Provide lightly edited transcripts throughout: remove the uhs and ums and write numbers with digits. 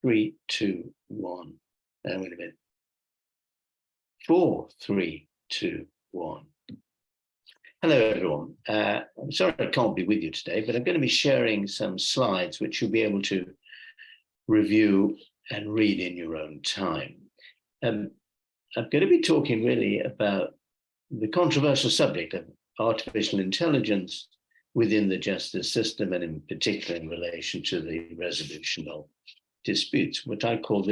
3, 2, 1. Wait a minute. 4, 3, 2, 1. Hello, everyone. I'm sorry I can't be with you today, but I'm going to be sharing some slides which you'll be able to review and read in your own time. I'm going to be talking really about the controversial subject of artificial intelligence within the justice system, and in particular in relation to the resolution of disputes, what I call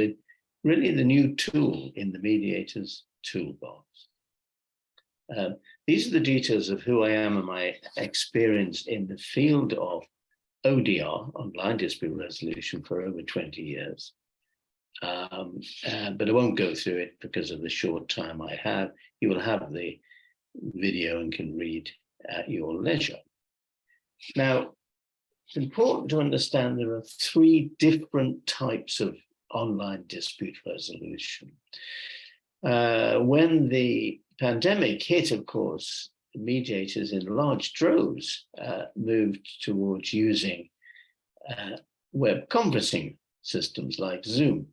really the new tool in the mediator's toolbox. These are the details of who I am and my experience in the field of ODR, online dispute resolution, for over 20 years. But I won't go through it because of the short time I have. You will have the video and can read at your leisure. Now, it's important to understand there are 3 different types of online dispute resolution. When the pandemic hit, of course, mediators in large droves moved towards using web conferencing systems like Zoom.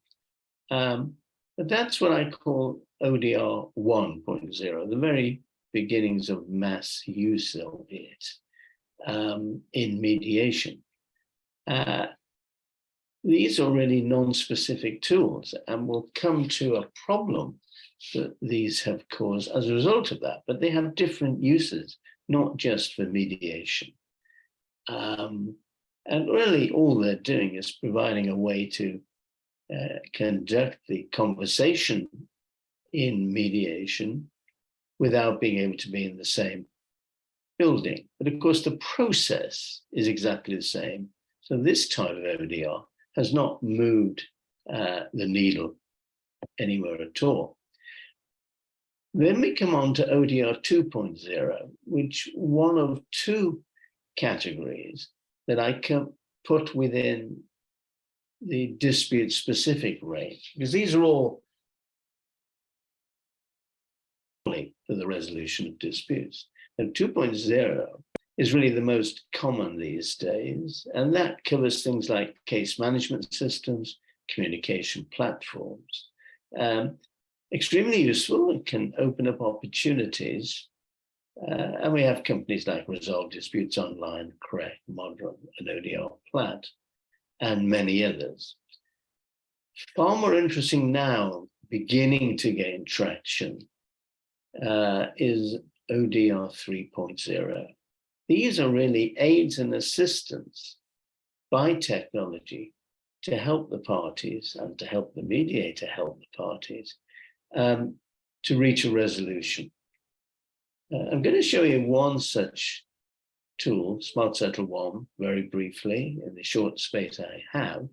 But that's what I call ODR 1.0, the very beginnings of mass use of it in mediation. These are really non-specific tools, and we'll come to a problem that these have caused as a result of that, but they have different uses, not just for mediation. And really all they're doing is providing a way to conduct the conversation in mediation without being able to be in the same building. But of course, the process is exactly the same. So this type of ODR has not moved the needle anywhere at all. Then we come on to ODR 2.0, which one of 2 categories that I can put within the dispute-specific range, because these are all for the resolution of disputes. And 2.0 is really the most common these days, and that covers things like case management systems, communication platforms. Extremely useful. It can open up opportunities. And we have companies like Resolve Disputes Online, Correct, Modern, and ODR Plat, and many others. Far more interesting now, beginning to gain traction, is ODR 3.0. These are really aids and assistance by technology to help the parties and to help the mediator help the parties to reach a resolution. I'm going to show you one such tool, Smart Settle 1, very briefly in the short space I have.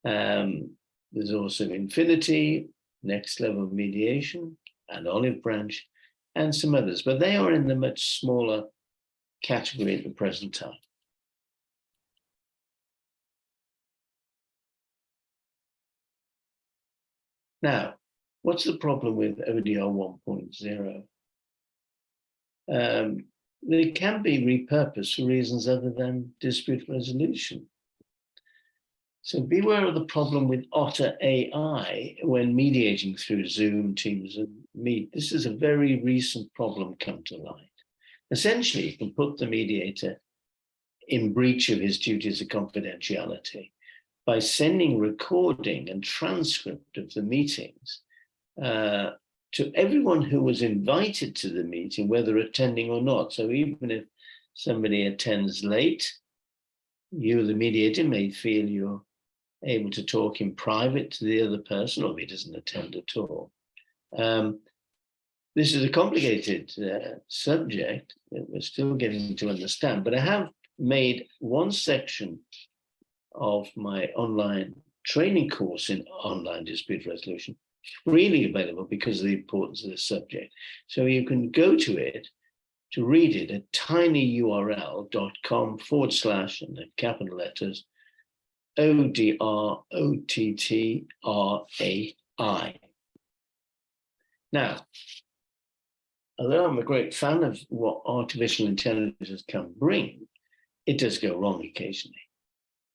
There's also Infinity, Next Level Mediation, and Olive Branch, and some others, but they are in the much smaller category at the present time. Now, what's the problem with ODR 1.0? They can be repurposed for reasons other than dispute resolution. So beware of the problem with Otter AI when mediating through Zoom, Teams, and Meet. This is a very recent problem come to light. Essentially, you can put the mediator in breach of his duties of confidentiality by sending recording and transcript of the meetings to everyone who was invited to the meeting, whether attending or not. So even if somebody attends late, you, the mediator, may feel you're able to talk in private to the other person, or if he doesn't attend at all. This is a complicated subject that we're still getting to understand, but I have made one section of my online training course in online dispute resolution freely available because of the importance of this subject. So you can go to it to read it at tinyurl.com/ and the capital letters ODR-OTTRAI. Now, although I'm a great fan of what artificial intelligence can bring, it does go wrong occasionally.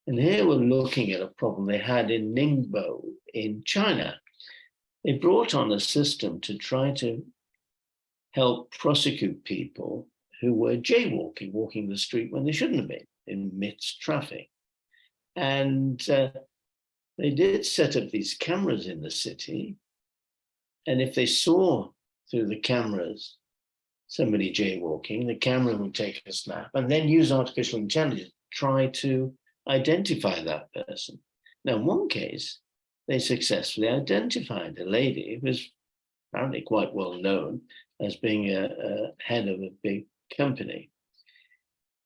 And here we're looking at a problem they had in Ningbo in China. They brought on a system to try to help prosecute people who were jaywalking, walking the street when they shouldn't have been in mixed traffic. And they did set up these cameras in the city. And if they saw through the cameras somebody jaywalking, the camera would take a snap and then use artificial intelligence to try to identify that person. Now, in one case, they successfully identified a lady who was apparently quite well known as being a head of a big company.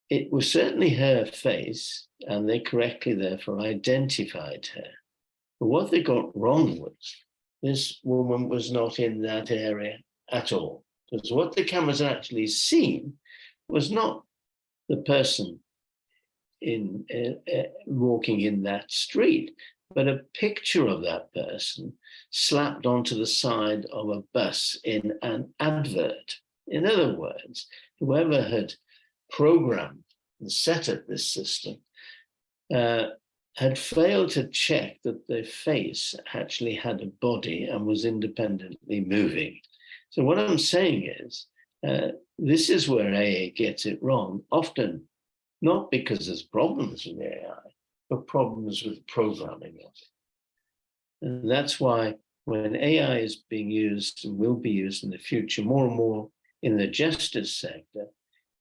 It was certainly her face, and they correctly therefore identified her. But what they got wrong was this woman was not in that area at all. Because what the cameras actually seen was not the person in walking in that street, but a picture of that person slapped onto the side of a bus in an advert. In other words, whoever had programmed and set up this system had failed to check that the face actually had a body and was independently moving. So what I'm saying is, this is where AA gets it wrong, often not because there's problems with AI, but problems with programming of it. And that's why when AI is being used and will be used in the future, more and more in the justice sector,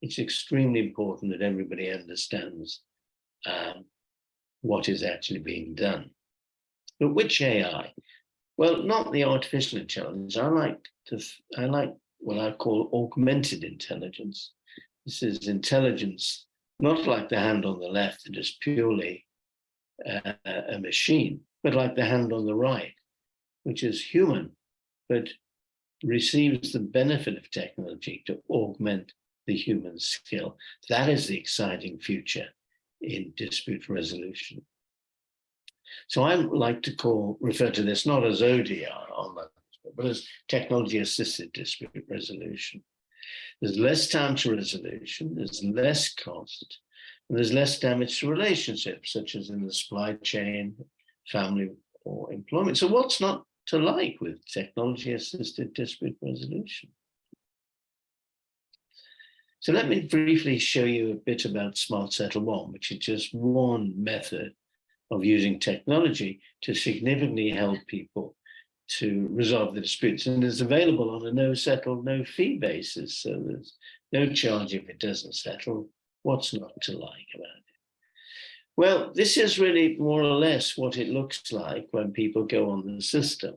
it's extremely important that everybody understands what is actually being done. But which AI? Well, not the artificial intelligence. I like what I call augmented intelligence. This is intelligence, not like the hand on the left that is purely a machine, but like the hand on the right, which is human, but receives the benefit of technology to augment the human skill. That is the exciting future in dispute resolution. So I like to refer to this not as ODR, but as technology-assisted dispute resolution. There's less time to resolution, there's less cost, and there's less damage to relationships, such as in the supply chain, family, or employment. So what's not to like with technology-assisted dispute resolution? So let me briefly show you a bit about Smart Settle One, which is just one method of using technology to significantly help people to resolve the disputes, and is available on a no settle, no fee basis. So there's no charge if it doesn't settle. What's not to like about it? Well, this is really more or less what it looks like when people go on the system.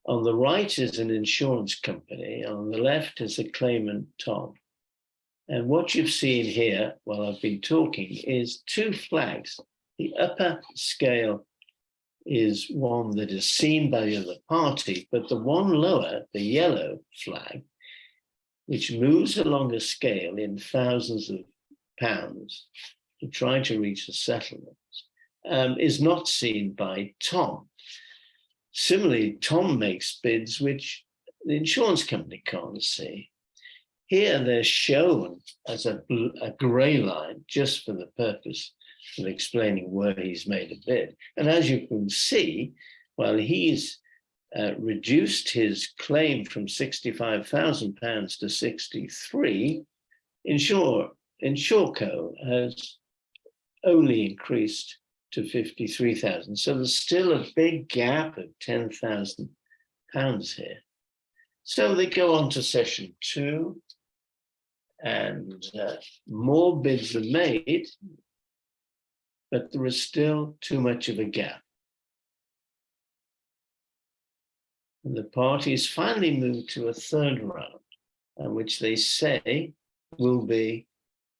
On the right is an insurance company. On the left is a claimant, Tom. And what you've seen here while I've been talking is two flags. The upper scale is one that is seen by the other party, but the one lower, the yellow flag, which moves along a scale in thousands of pounds to try to reach a settlement, is not seen by Tom. Similarly, Tom makes bids which the insurance company can't see. Here they're shown as a gray line just for the purpose of explaining where he's made a bid. And as you can see, while he's reduced his claim from £65,000 to 63, Insurco has only increased to 53,000. So there's still a big gap of £10,000 here. So they go on to session 2, and more bids are made, but there is still too much of a gap. And the parties finally move to a third round, which they say will be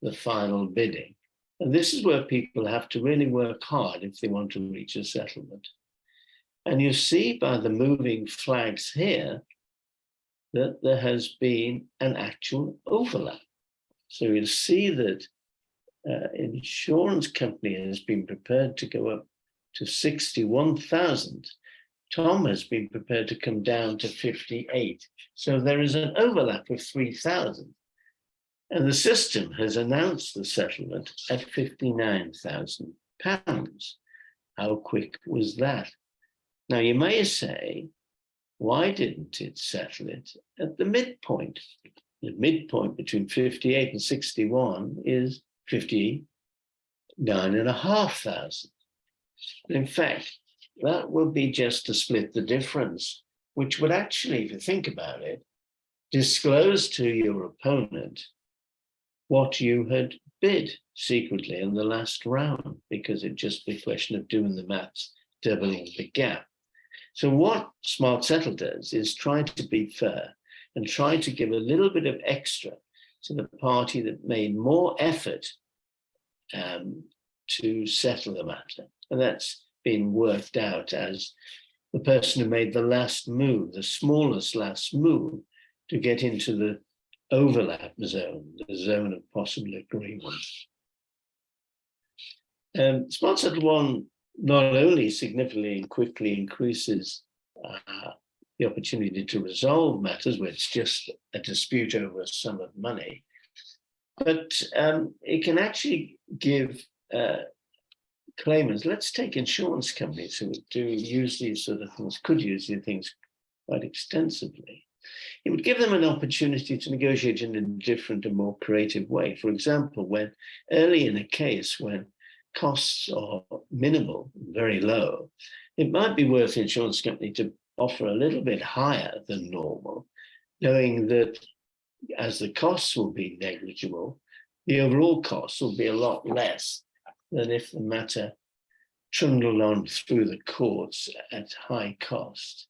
the final bidding. And this is where people have to really work hard if they want to reach a settlement. And you see by the moving flags here that there has been an actual overlap. So you'll see that insurance company has been prepared to go up to 61,000. Tom has been prepared to come down to 58. So there is an overlap of 3,000. And the system has announced the settlement at £59,000. How quick was that? Now, you may say, why didn't it settle it at the midpoint? The midpoint between 58 and 61 is 59,500. In fact, that would be just to split the difference, which would actually, if you think about it, disclose to your opponent what you had bid secretly in the last round, because it'd just be a question of doing the maths, doubling the gap. So what Smart Settle does is try to be fair and try to give a little bit of extra to the party that made more effort to settle the matter. And that's been worked out as the person who made the last move, the smallest last move, to get into the overlap zone, the zone of possible agreement. Smart Settle 1 not only significantly and quickly increases the opportunity to resolve matters where it's just a dispute over a sum of money, but it can actually give claimants, let's take insurance companies who do use these sort of things, could use these things quite extensively. It would give them an opportunity to negotiate in a different and more creative way. For example, when early in a case, when costs are minimal, very low, it might be worth the insurance company to offer a little bit higher than normal, knowing that as the costs will be negligible, the overall costs will be a lot less than if the matter trundled on through the courts at high cost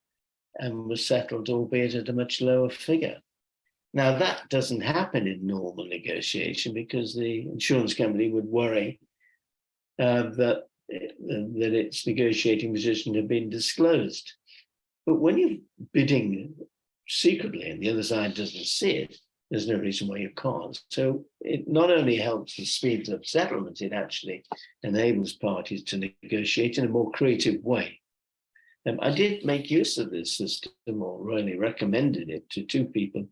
and was settled, albeit at a much lower figure. Now, that doesn't happen in normal negotiation because the insurance company would worry that its negotiating position had been disclosed. But when you're bidding secretly and the other side doesn't see it, there's no reason why you can't. So it not only helps to speed up settlement, it actually enables parties to negotiate in a more creative way. I did make use of this system, or really recommended it to two people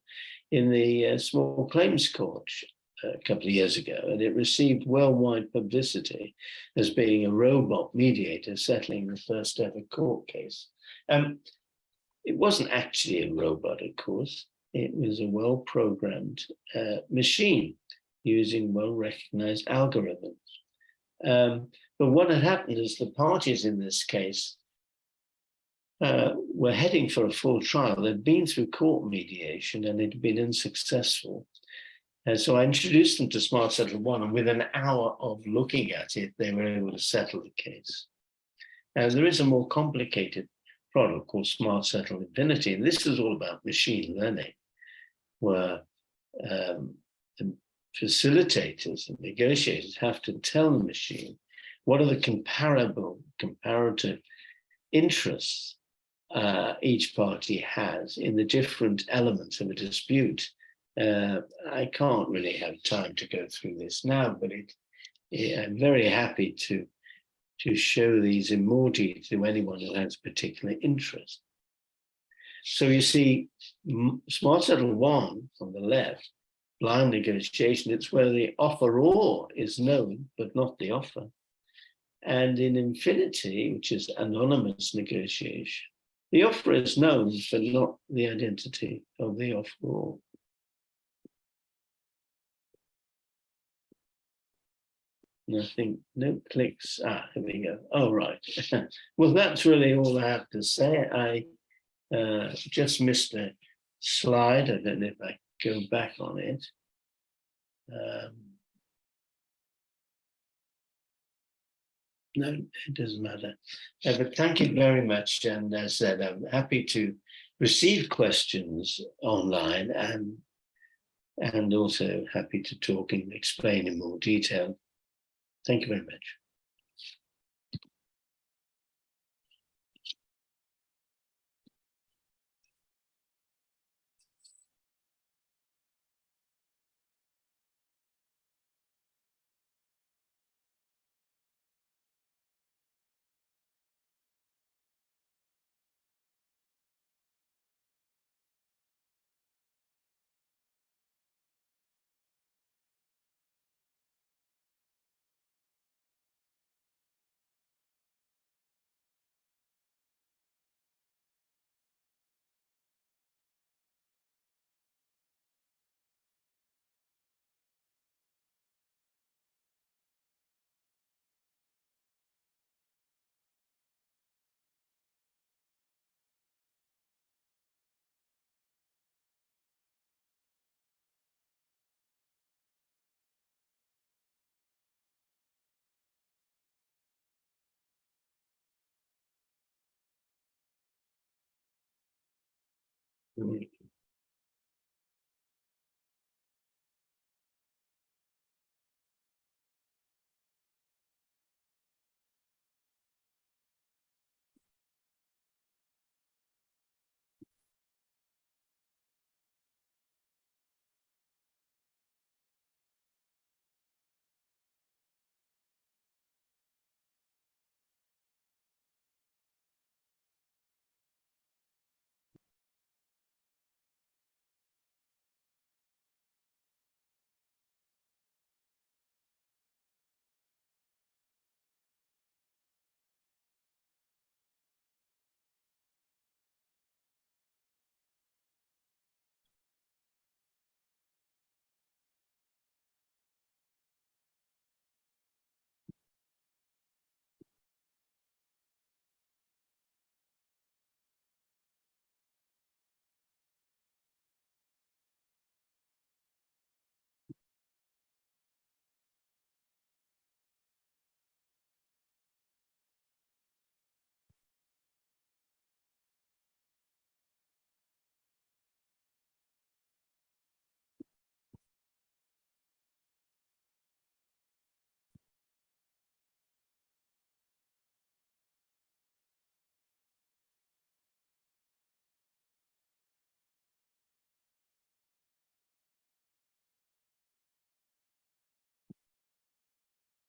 in the small claims court a couple of years ago, and it received worldwide publicity as being a robot mediator settling the first ever court case. It wasn't actually a robot, of course. It was a well-programmed machine using well-recognized algorithms. But what had happened is the parties in this case were heading for a full trial. They'd been through court mediation and it had been unsuccessful. And so I introduced them to Smart Settle 1, and within an hour of looking at it, they were able to settle the case. There is a more complicated product called Smart Settle Infinity, and this is all about machine learning, where the facilitators and negotiators have to tell the machine what are the comparative interests each party has in the different elements of a dispute. I can't really have time to go through this now, but I'm very happy to show these in more detail to anyone who has particular interest. So you see, Smart Settle 1 on the left, blind negotiation, it's where the offeror is known, but not the offer. And in Infinity, which is anonymous negotiation, the offer is known, but not the identity of the offeror. And I think no clicks. Here we go. Oh, right. Well, that's really all I have to say. I just missed a slide. I don't know if I go back on it. No, it doesn't matter. But thank you very much. And as I said, I'm happy to receive questions online and also happy to talk and explain in more detail. Thank you very much. Mm.